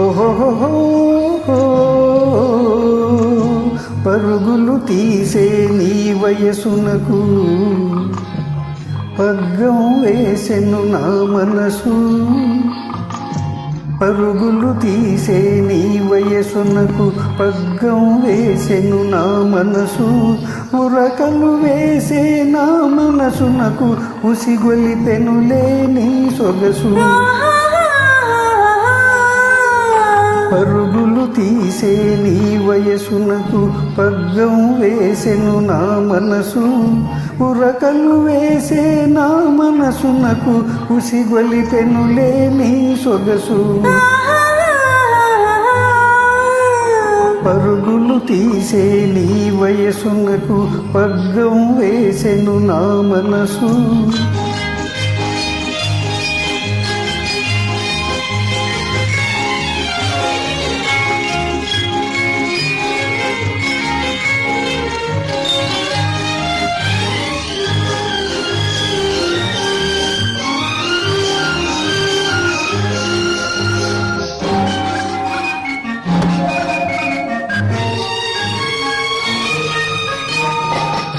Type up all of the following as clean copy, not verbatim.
ఓహో పరుగులు తీసే నీ వయసునకు పగ్గం వేసెను నా మనసు. పరుగులు తీసే నీ వయసునకు పగ్గం వేసెను నా మనసు. ఉరకలు వేసే నా మనసునకు ఉసిగొలిపెనులే నీ సొగసు. పరుగులు తీసే నీ వయసునకు పగ్గం వేసెను నా మనసు. ఉరకలు వేసే నా మనసునకు ఉసిగొలిపెనులే నీ సొగసు. పరుగులు తీసే నీ వయసునకు పగ్గం వేసెను నా మనసు.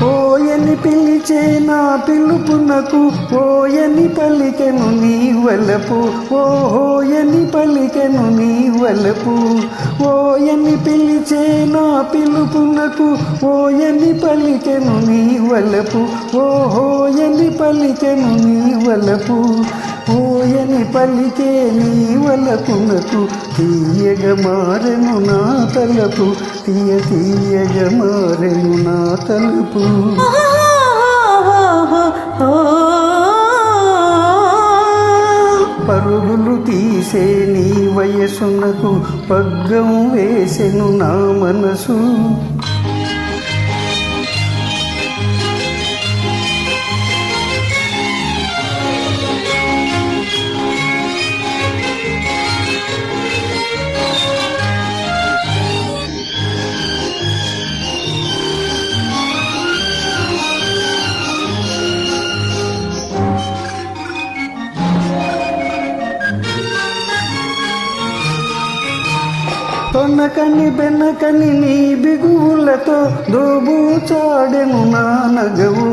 ఓయని పిలిచే నా పిలుపునకు ఓయని పలికెను నీ వలపు. ఓయని పలికెను నీ వలపు. ఓయని పిలిచే నా పిలుపునకు ఓయని పలికెను నీ వలపు. ఓయని పలికెను నీ వలపు. ఓయని పలికే నీ వలపునకు తీయగా మారెను నా తలపు. తీయగా మారెను నా తలుపు. పరుగులు తీసే నీ వయసునకు పగ్గం వేసెను నా మనసు. తొనకని బెనకని నీ బిగువులతో దోబూచాడెను నా నగవు.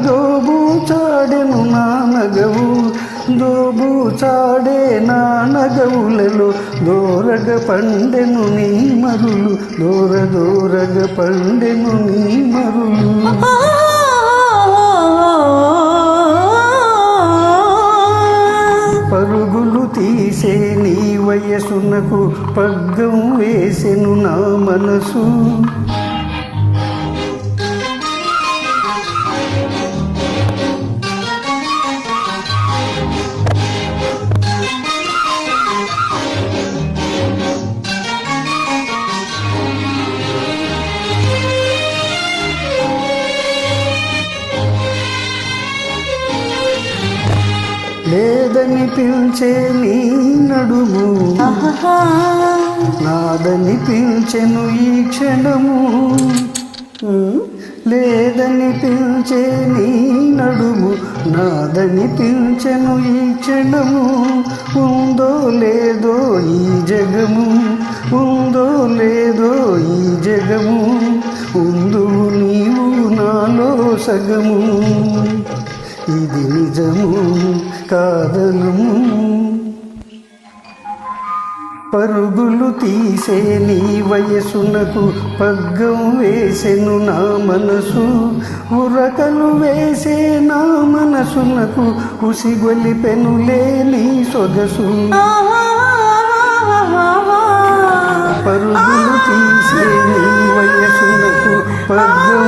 దోబూచాడెను నా నగవు. దోబూచాడే నా నగవులలో దోరగ పండెను నీ మరులు. దోరగ పండెను నీ మరులు. పరుగులు తీసే నీ వయసునకు పగ్గం వేసెను నా మనసు. లేదని పిలిచే నీ నడుము నాదని పిలిచెను ఈ క్షణము. లేదని పిలిచే నీ నడుము నాదని పిలిచెను ఈ క్షణము. ఉందో లేదో ఈ జగము. ఉందో లేదో ఈ జగము. ఉందువు నీవు నాలో సగము. ఇది నిజము కాదనము. పరుగులు తీసే నీ వయసునకు పగ్గం వేసెను నా మనసు. ఉరకలు వేసే నా మనసునకు ఉసిగొలిపెనులే నీ సొగసు. పరుగులు తీసే నీ వయసునకు పగ్గం